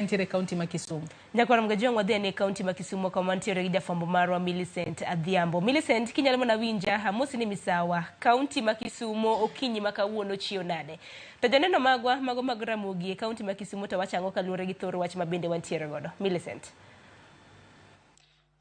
Ntiere kaunti ma Kisumu. Nyakwara mgajiwa ngwadhi ni kaunti ma Kisumu kwa mantiere gija fambo marwa Millicent Adhiambo. Millicent kinyalo mona winja hamusi ni misawa kaunti ma Kisumu okinyi makawuono chio nade. To janeno mago mag Ramogi kaunti ma Kisumu to wachango kaluore gi thoro wach mabende wantiere godo. Millicent.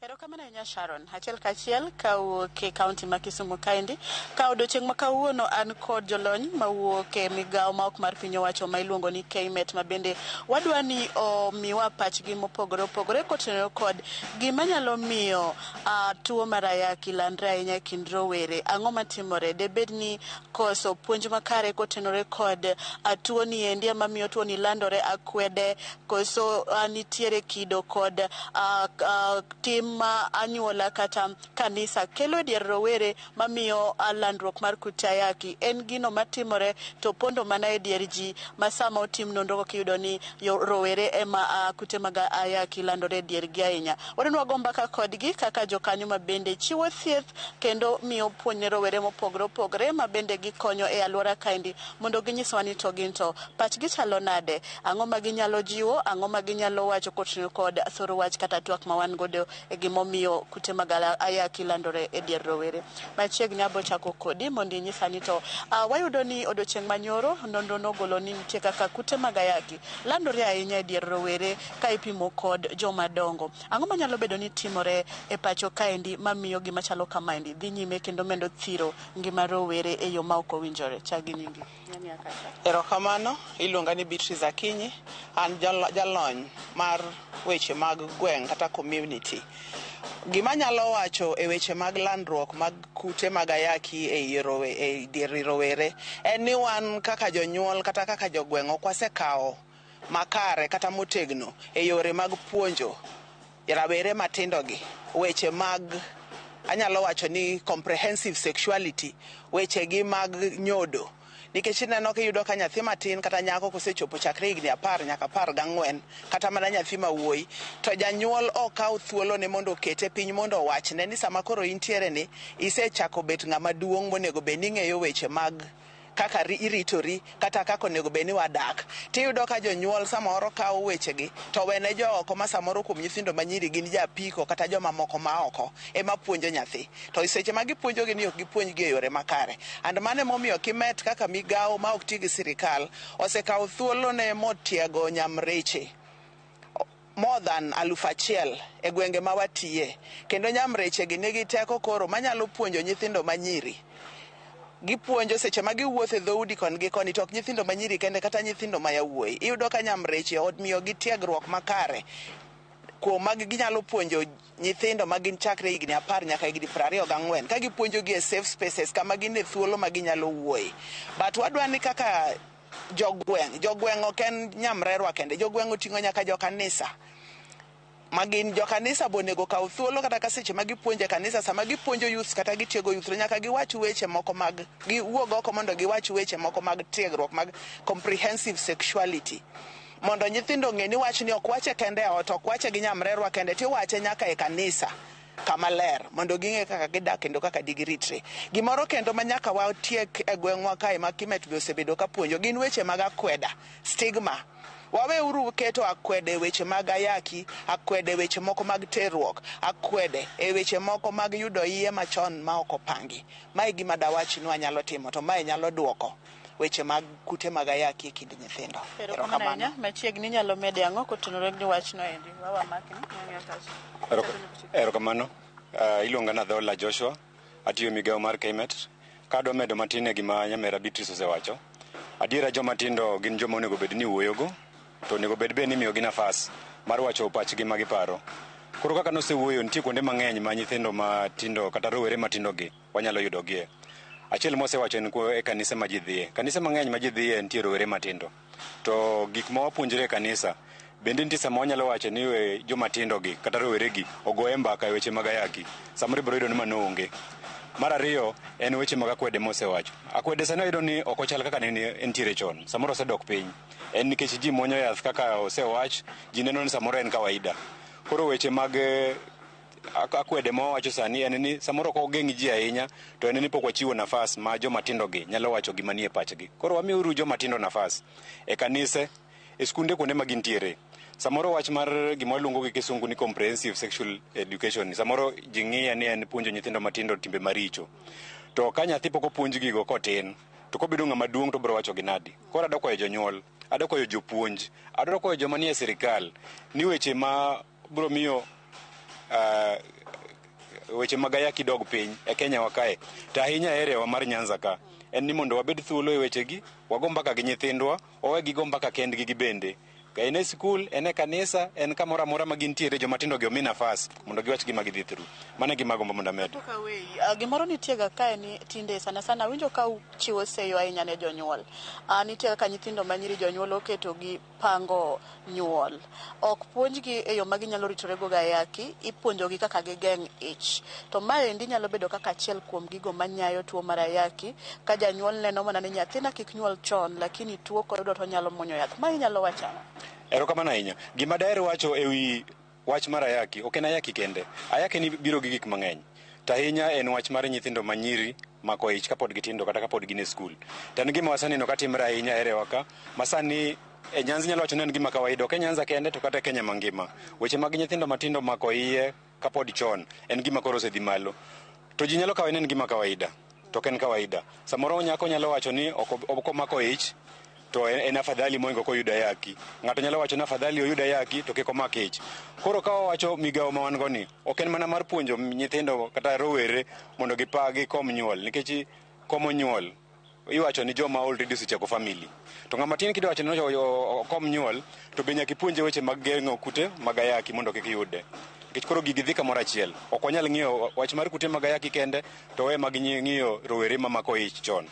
Erokamano nya Sharon, achiel kachiel kawuok e kaunti ma Kisumu kaendi, ka odiochieng' ma kawuono an kod jolony mawuok e migawo ma ok mar piny owacho ma iluongo ni KMET ma bende wadwa ni omiwa pachgi mopogore opogore kotenore kod gima nyalo miyo tuo mar ayaki landre ahinya e kind rowere. Ang'o matimore? Debed ni koso puonj makare kotenore kod tuo ni endi ma miyo tuo ni landore akwede, koso nitiere kido kod tim ma anyuola kata kanisa kelo dier rowere mamiyo landruok mar kute ayaki. En gino matimore to pondo mana e dier ji ma sama otim nonro kiyudo ni rowere ema kute mag ayaki landore dier gi ahinya. Wadwa go mbaka kodgi kaka jokanyo ma bende chiwo thieth kendo miyo puonj ne rowere mopogore opogore ma bende gikonyo e alwora kaendi mondo ginyiswa ni to gin to pachgi chalo nade, ang'o ma ginyalo jiwo, ang'o ma ginyalo wacho kotenore kod thoro wach kata twak ma wan godo e gimomiyo kute mag ayaki landore e dier rowere. Machiegni abo chako kodi mondo inyisa ni to wayudo ni odiochieng' manyoro nonro nogolo ni nitie kaka kute mag ayaki landore ahinya e dier rowere ka ipimo kod joma dongo. Ang'o manyalo bedo ni timore e pacho kaendi mamiyo gima chalo kamaendi dhi nyime kendo medo thiro ngima rowere e yo ma ok owinjore? Chagi nyingi. Erokamano, iluonga ni Beatrice Akinyi, an jalony mar weche mag gweng' kata community. Gima nyalo wacho e weche mag landruok mag kute mag ayaki e dier rowere en ni wan kaka jonyuol kata kaka jogweng' ok wasekawo makare kata motegno e yore mag puonjo rawere matindo gi weche mag anyalo wacho ni comprehensive sexuality, weche gi mag nyodo. Nikech ineno kiyudo ka nyathi matin kata nyako kosechopo chakre higni 10 nyaka 14 kata mana nyathi ma wuoyi, to janyuol okaw thuolo ne mondo okete piny mondo owachne ni sama koro intiere ni isechako bet ng'ama duong' monego bed ni ng'eyo weche mag kaka iritori kata kaka onego bed ni wadak. Tiyudo ka jonyuol samoro kawo wechegi to wene jooko ma samoro kuom nyithindo manyiri gin japiko kata joma moko ma oko ema puonjo nyathi. To seche ma gipuonjogi ni ok gipuonjgi e yore makare. And mane momiyo KMET kaka migawo ma ok ti gi sirikal osekawo thuolo ne motiego nyamreche more than 1,000 e gwenge ma watiye. Kendo nyamreche gi nigi teko koro manyalo puonjo nyithindo manyiri. Gipuonjo seche ma giwuotho e dhoudi kon gi koni, to ok nyithindo manyiri kende kata nyithindo ma yawuoyi. Iyudo ka nyamreche miyo gi tiegruok makare kuom mag ginyalo puonjo nyithindo ma gin chakre higni 10 nyaka higni 24 ka gipuonjo gi e safe spaces kama gin e thuolo ma ginyalo wuoyi. But wadwa ni kaka jogweng' ok en nyamrerwa kende, jogweng' oting'o nyaka jokanisa. Magin jokanisa bonego kaw thuolo kata ka seche magipuonje kanisa sama gipuonjo youth kata gitiego youth nyaka giwach weche moko mag giwuog oko mondo giwach weche moko mag tiegruok mag comprehensive sexuality mondo nyithindo ng'e ni wach ni ok wache kende e ot, ok wache gi nyamrerwa kende, tiwache nyaka e kanisa kama ler mondo ging'e kaka gidak kendo kaka digiritre. Gimoro kendo ma nyaka watiek e gweng'wa kae ma KMET be osebedo ka puonjo gin weche mag akweda, stigma. Waweuru keto akwede weche mag ayaki, akwede weche moko mag terruok, akwede e weche moko mag yudo iye machon ma ok opangi. Mae gima dawach ni wanyalo timo, to mae nyalo duoko weche mag kute mag ayaki e kind nyithindo. Erokamano. Machiegni nyalo mede ang'o kotenore gi wachno endi? Wawa makni. Erokamano. Iluonga na Dhola Joshua, atiyo migawo mar KMET. Kadwa medo matin e gima nyamera Beatrice osewacho. Adiera joma tindo gin joma onego bed ni wuoyogo, to onego bed ni miyo gi nafas mar wacho pachgi ma giparo. Koro kaka nosewuoyo, nitie kuonde mang'eny ma nyithindo matindo kata rowere matindo gi wanyalo yudogie. Achiel mosewacho ni e kanisa ma ji dhiye. Kanisa mang'eny ma ji dhiye nitie rowere matindo. To gik ma wapuonjore e kanisa bende nitie sama wanyalo wacho ni joma tindo gi kata rowere gi ogoye mbaka e weche mag ayaki. Samoro ibiro yudo ni mano onge. Mar ariyo en weche mag akwede mosewacho. Akwede sani yudo ni ok ochal kaka ne entiere chon. Samoro osedok piny. En nikech ji muonyo yath kaka osewach, ji neno ni samoro en kawaida. Koro weche mag akwede ma wacho sani en ni samoro ok ogeng' ji ahinya, to en ni pok wachiwo nafas ma joma tindo gi nyalo wacho gima nie pachgi. Koro wamiuru joma tindo nafas e kanise, e skunde kuonde ma gintiere. Samoro wach mar gima iluongo gi kisungu ni comprehensive sexual education. Samoro jing'iya ni en puonjo nyithindo matindo timbe maricho. To ka nyathi pok opuonj gigo kotin, to kobedo ng'ama duong' to biro wacho gi nadi. Koro adwa kwayo jonyuol, adwa kwayo jopuonj, adwa kwayo joma nie sirikal ni weche ma biro miyo weche mag ayaki dog piny e Kenya wa kae. To ahinya erewa mar Nyanza ka en ni mondo wabed thuolo e wechegi, wago mbaka gi nyithindwa, owe gigo mbaka kendgi gibende. En e skul, en e kanisa, en kamoro amora ma gintiere joma tindo gi omi nafas mondo giwach gima gidhi through. Mano e gima agombo mondo amed. Gimoro nitie ga kae ni tinde sana sana winjo ka chiwo seyo ahinya ne jonyuol. Nitie ka nyithindo manyiri jonyuol oketo gi pango nyuol. Ok puonjgi e yo ma ginyalo ritorego ga ayaki, ipuonjogi kaka gigeng' ich. To mae endi nyalo bedo kaka achiel kuom gigo manyayo tuo mar ayaki, ka janyuol neno mana ni nyathina kik nyuol chon lakini tuo koyudo to nyalo muonyo yath. Ma inyalo wachana. Erokamano ahinya. Gima daher wacho ewi wach mar ayaki, ok en ayaki kende. Ayaki ni biro gi gik mang'eny. To ahinya en wach mar nyithindo manyiri mako ich kapod gitindo kata kapod gin e skul. To en gima wasaneno katimre ahinya erewa ka, masani e Nyanza nyalo wacho ni en gima kawaida, ok e Nyanza kende to kata Kenya mangima. Weche mag nyithindo matindo mako iye kapod chon en gima koro osedhi malo. To ji nyalo kawe ni en gima kawaida, to ok en kawaida. Samoro nyako nyalo wacho ni ok omako ich, to en afadhali moingo koyudo ayaki. Ng'ato nyalo wacho ni afadhali oyudo ayaki to kik omak ich. Koro ka wawacho migawo ma wan go ni, ok en mana mar puonjo nyithindo kata rowere mondo gikom nyuol, nikech komo nyuol iwacho ni joma already osechako family. To ng'ama tin kidwa wacho ni okom nyuol, to be nyaka ipuonje weche mag geng'o kute mag ayaki mondo kik yude. Nikech koro gigi dhi kamoro achiel. Ok onyal ng'iyo wach mar kute mag ayaki kende, to we mag ng'iyo rowere mamako ich chon.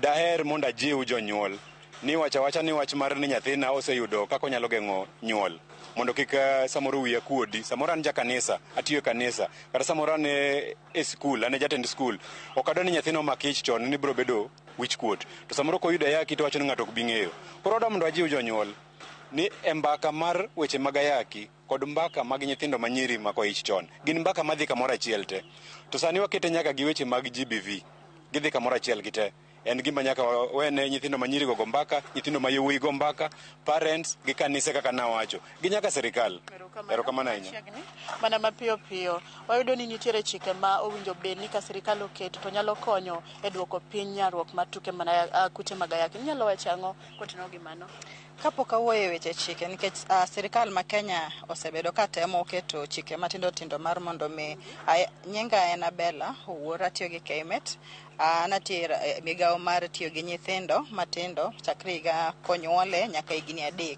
Daher mondo ajiw jonyuol ni wacha ni wach mar ni nyathina oseyudo kaka onyalo geng'o nyuol mondo kik samoro wiya kuodi. Samoro an jakanisa, atiyo e kanisa, kata samoro an e skul, an e jatend skul. Ok adwa ni nyathina omak ich chon ni biro bedo wich kuot. To samoro koyudo ayaki to wacho ni ng'ato ok bi ng'eyo. Koro adwa mondo ajiw jonyuol ni e mbaka mar weche mag ayaki kod mbaka mag nyithindo manyiri mako ich chon gin mbaka madhi kamoro achiel te. To sani wakete nyaka gi weche mag GBV, gidhi kamoro achiel gite. En gima nyaka wene nyithindo manyiri go mbaka, nyithindo mayuwi go mbaka, parents gi kanise kaka nawacho, gi nyaka sirikal. Erokamano ahinya. Mana mapiyo piyo, wayudo ni nitiere chike ma owinjo bed ni ka sirikal oketo to nyalo konyo e duoko piny nyarruok mar tuke mana kute mag ayaki. Nyalo wacho ang'o kotenore gi mano? Kapok awuoyo weche chike, nikech sirikal ma Kenya osebedo ka temo keto chike matindo tindo mar mondo mi nyinga en Abela owuora tiyo gi KMET. Natiyo migawo mar tiyo gi nyithindo matindo chakre higa konyuole nyaka higni 3.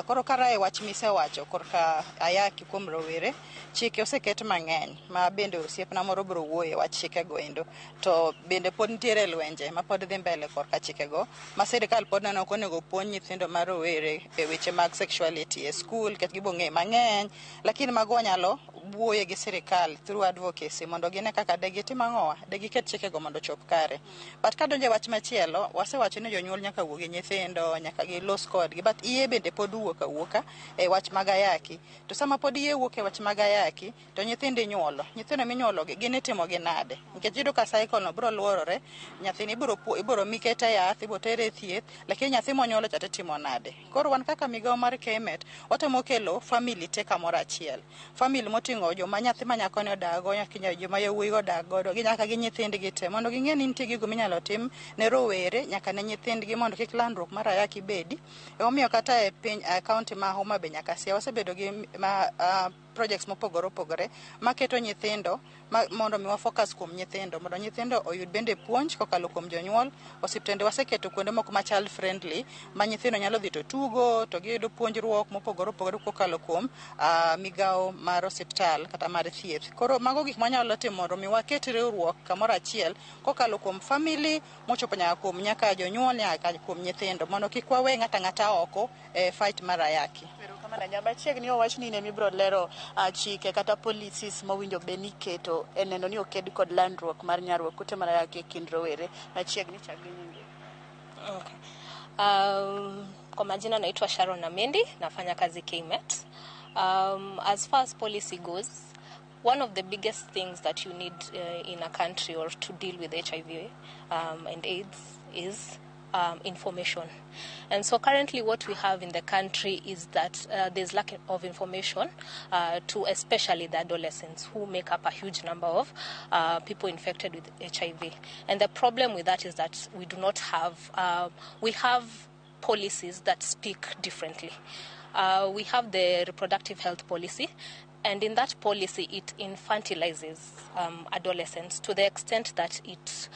Koro kara e wach misewacho korka ayaki kuom rowere, chike oseket mang'eny ma bende osiepna moro biro wuoyo wach chike go endo. To bende pod nitiere lwenje ma pod dhi mbele korka chike go ma sirikal pod neno ko onego puonj nyithindo ma rowere e weche mag sexuality e skul ket gibo ng'e mang'eny, lakini mago nyalo wuoye gi sirikal through advocacy mondo gine kaka degitim ang'owa, degiket chike go mondo chop kare. But kadonje wach machielo, wasewacho ni jonyuol nyaka wuo gi nyithindo, nyaka gilos kodgi, but iye bende pod wuoka e wach mag ayaki. To sama pod iye wuok e wach mag ayaki, to nyithindo minyuolo gi gin itimo gi nade? Nikech yudo ka cycle no biro luorore, nyathini ibiro mikete yath, ibiro tere thieth, lakini nyathi monyuolo cha timo nade? Koro wan kaka migawo mar KMET watemo kelo family te kamoro achiel. Family moting'o joma nyathi ma nyako ne odago, joma yawuoyi go dag godo, gi nyaka gi nyithindgi te mondo ging'e ni nitie gigo minyalo tim ne rowere nyaka ne nyithindgi mondo kik landruok mar ayaki bedi. Omiyo kata e piny kaunti ma Homa Bay nyaka Siaya wasebedo gi projects mopogore opogore maketo nyithindo mondo mi focus kuom nyithindo mondo nyithindo oyud bende puonj kokalo kuom jonyuol. Osiptende waseketo kuonde moko ma child friendly ma nyithindo nyalo dhi to tugo to giyudo puonjruok mopogore opogore kokalo kuom migawo mar osiptal kata mar thieth. Koro mago gik manyalo timo mondo mi waket riwruok kamoro achiel kokalo kuom family mochopo nyaka jonyuol nyaka kuom nyithindo mondo kik wawe ng'ata oko e fight mar ayaki. Mana nyamba chiegni owach ni ne mibiro lero chike kata policies mowinjo be ni keto e neno ni oked kod landruok mar nyarruok kute mar ayaki e kind rowere. Machiegni chagi nyingi. Okay. Kwa majina naitwa Sharon Amendi, nafanya kazi KMET. As far as policy goes, one of the biggest things that you need in a country or to deal with HIV and AIDS is information. And so currently what we have in the country is that there's lack of information to especially the adolescents, who make up a huge number of people infected with HIV. And the problem with that is that we do not have, we have policies that speak differently. We have the reproductive health policy, and in that policy, it infantilizes adolescents to the extent that it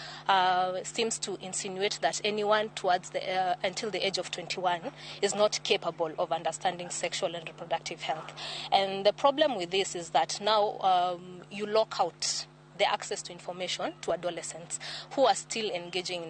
seems to insinuate that anyone towards the until the age of 21 is not capable of understanding sexual and reproductive health. And the problem with this is that now you lock out the access to information to adolescents who are still engaging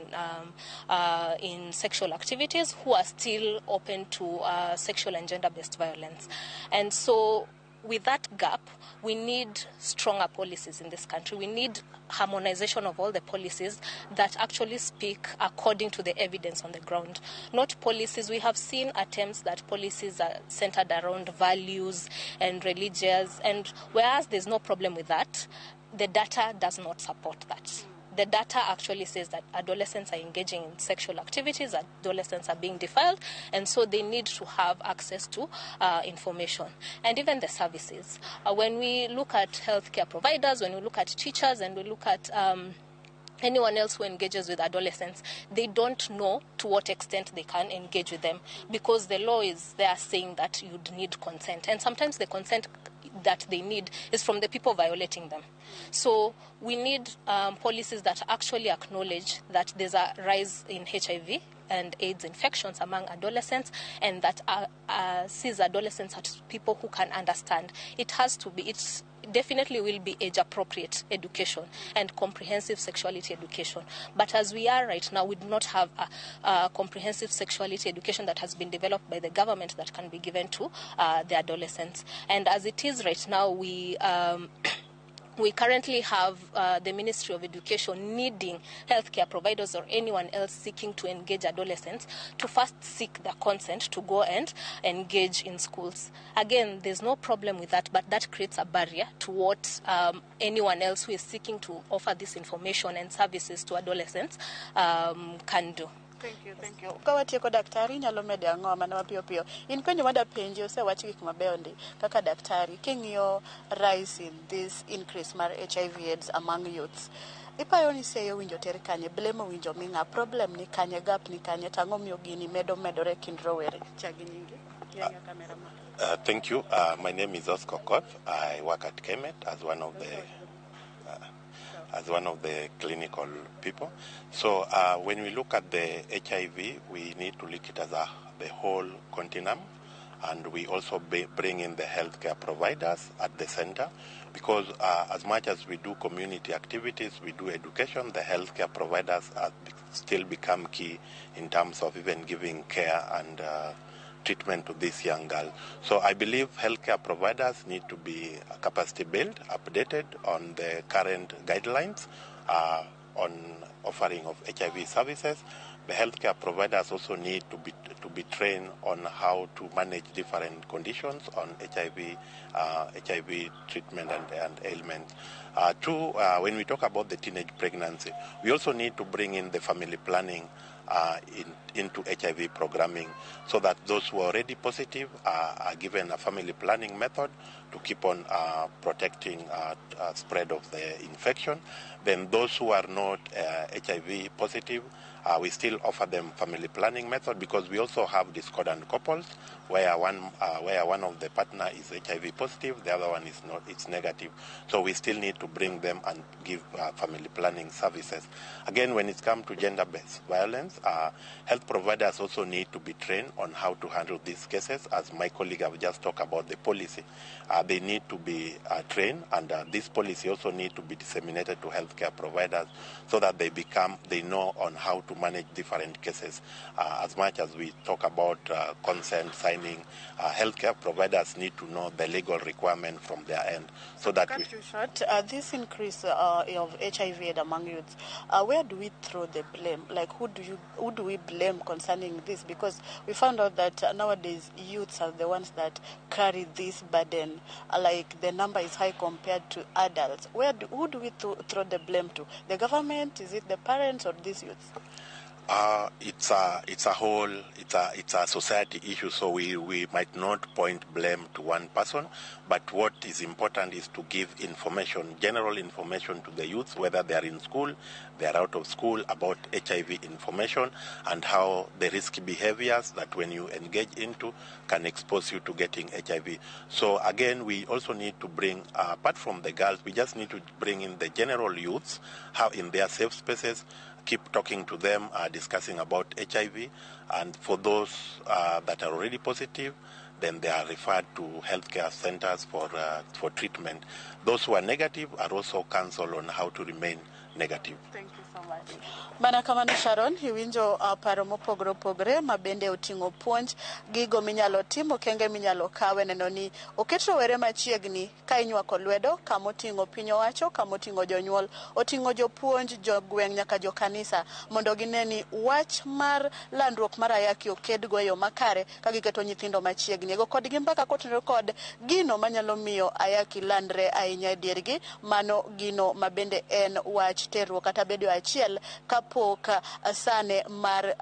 in sexual activities, who are still open to sexual and gender-based violence. And so with that gap, we need stronger policies in this country. We need harmonization of all the policies that actually speak according to the evidence on the ground. Not policies, we have seen attempts that policies are centered around values and religious, and whereas there's no problem with that, the data does not support that. The data actually says that adolescents are engaging in sexual activities, adolescents are being defiled, and so they need to have access to information. And even the services. When we look at healthcare providers, when we look at teachers, and we look at anyone else who engages with adolescents, they don't know to what extent they can engage with them, because the law is there saying that you'd need consent. And sometimes the consent that they need is from the people violating them. So we need policies that actually acknowledge that there's a rise in HIV and AIDS infections among adolescents, and that sees adolescents as people who can understand. It has to be, it's definitely will be age-appropriate education and comprehensive sexuality education. But as we are right now, we do not have a comprehensive sexuality education that has been developed by the government that can be given to the adolescents. And as it is right now, we currently have the Ministry of Education needing healthcare providers or anyone else seeking to engage adolescents to first seek their consent to go and engage in schools. Again, there's no problem with that, but that creates a barrier to what anyone else who is seeking to offer this information and services to adolescents can do. Thank you. Kawatieko daktari nyalo medo ang'o mana mapiyo piyo. In penjo mada penji osewachi gik mabeyo ndi kaka daktari king'iyo rise in this increase mar HIV AIDS among youths. Ipayo ni seyo winjo ter kanye, blame winjo minga, problem ni kanye, gap ni kanye, tang'o miyo gini medore kind rowere. Chagi nyingi. Yenga cameraman. Thank you. My name is Oscar Koth. I work at Kemet as one of the clinical people. So when we look at the HIV, we need to look at it as the whole continuum, and we also bring in the healthcare providers at the center, because as much as we do community activities, we do education, the healthcare providers still become key in terms of even giving care and treatment to this young girl. So I believe healthcare providers need to be capacity built, updated on the current guidelines on offering of HIV services. The healthcare providers also need to be trained on how to manage different conditions on HIV treatment and ailments. Two, when we talk about the teenage pregnancy, we also need to bring in the family planning into HIV programming, so that those who are already positive are given a family planning method to keep on protecting spread of the infection. Then those who are not HIV positive, we still offer them family planning method, because we also have discordant couples where one of the partner is HIV positive, the other one is not, it's negative. So we still need to bring them and give family planning services. Again, when it comes to gender-based violence, health providers also need to be trained on how to handle these cases. As my colleague have just talked about the policy, they need to be trained, and this policy also need to be disseminated to healthcare providers so that they know on how to manage different cases. As much as we talk about consent signing, healthcare providers need to know the legal requirement from their end, so that this increase of HIV among youths, where do we throw the blame? Like who do we blame concerning this? Because we found out that nowadays youths are the ones that carry this burden. Like the number is high compared to adults. Who do we throw the blame to? The government? Is it the parents or these youths? It's a society issue, so we might not point blame to one person, but what is important is to give information, general information to the youth, whether they are in school, they are out of school, about HIV information and how the risky behaviors that when you engage into can expose you to getting HIV. So again, we also need to bring, apart from the girls, we just need to bring in the general youths, how in their safe spaces, keep talking to them, discussing about HIV, and for those that are already positive, then they are referred to healthcare centers for treatment. Those who are negative are also counseled on how to remain negative. Thank you so much. Mana kamano Sharon, iwinjo paro mopogore opogore mabende oting'o puonj gigo minyalo timo kenge minyalo kawe neno ni oket rowere machiegni ka inywako lwedo kamoting'o piny owacho, kamoting'o jonyuol, oting'o jopuonj, jogweng' nyaka jo kanisa mondo gineni wach mar landruok mar ayaki okedgo e yo makare ka giketo nyithindo machiegni. Ego kodgi mbaka kotenore kod gino manyalo miyo ayaki landre ahinya e diergi, mano gino mabende en wach terruok kata bedo achiel kapok sane mar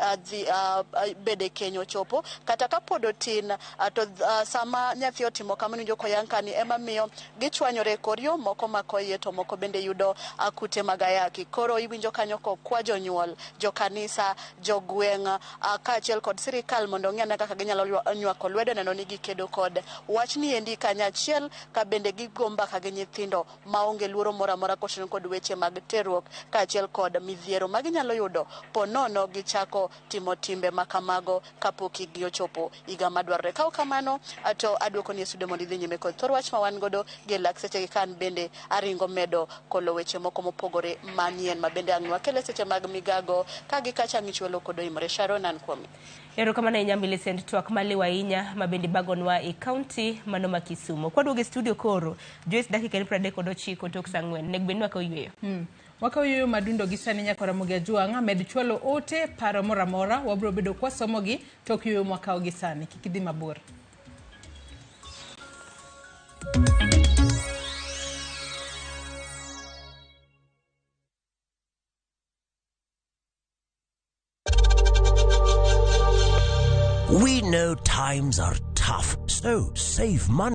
bede kenyo chopo kata kapod otin to sama nyathi otimo kamano joko yankani ema miyo gichwanyore koryo moko mako iye to moko bende yudo kute mag ayaki. Koro iwinjo kanyo ko kwa jonyuol, jo kanisa, jogweng' kaachiel kod sirikal mondo ng'e kaka ginyalo nywako lwedo neno ni gikedo kod wach ni endi kanyachiel ka bende gigo mbaka gi nyithindo maonge luoro moro amora kotenore kod weche mag terruok kaachiel kod midhiero maginyalo yudo ponono gichako timo timbe makamago kapok higi ochopo higa madwarore. Ka kamano to aduoko ni studio mondo idhi nyime kod thor wach ma wan godo gi lak seche kan bende aringo medo kolo weche moko mopogore manien mabende ang'wa kele seche mag migago ka gikacha michwelo kodo imore. Sharon an kuomi. Erokamano ahinya Millicent, twak maliwa ahinya mabendi bagonwa e kaunti mano ma Kisumu. Kwaduoge studio koro Joyce dakika 39 tok saa 4 nek bedwa ka oyweyo. Wakawiyo madundo gi sani nyaka Ramogi Ajuanga med chwalo ote paro moramora wabro bedo kwa somogi tok yuyo mwaka gi sani kikidhi mabor. We know times are tough, so save money.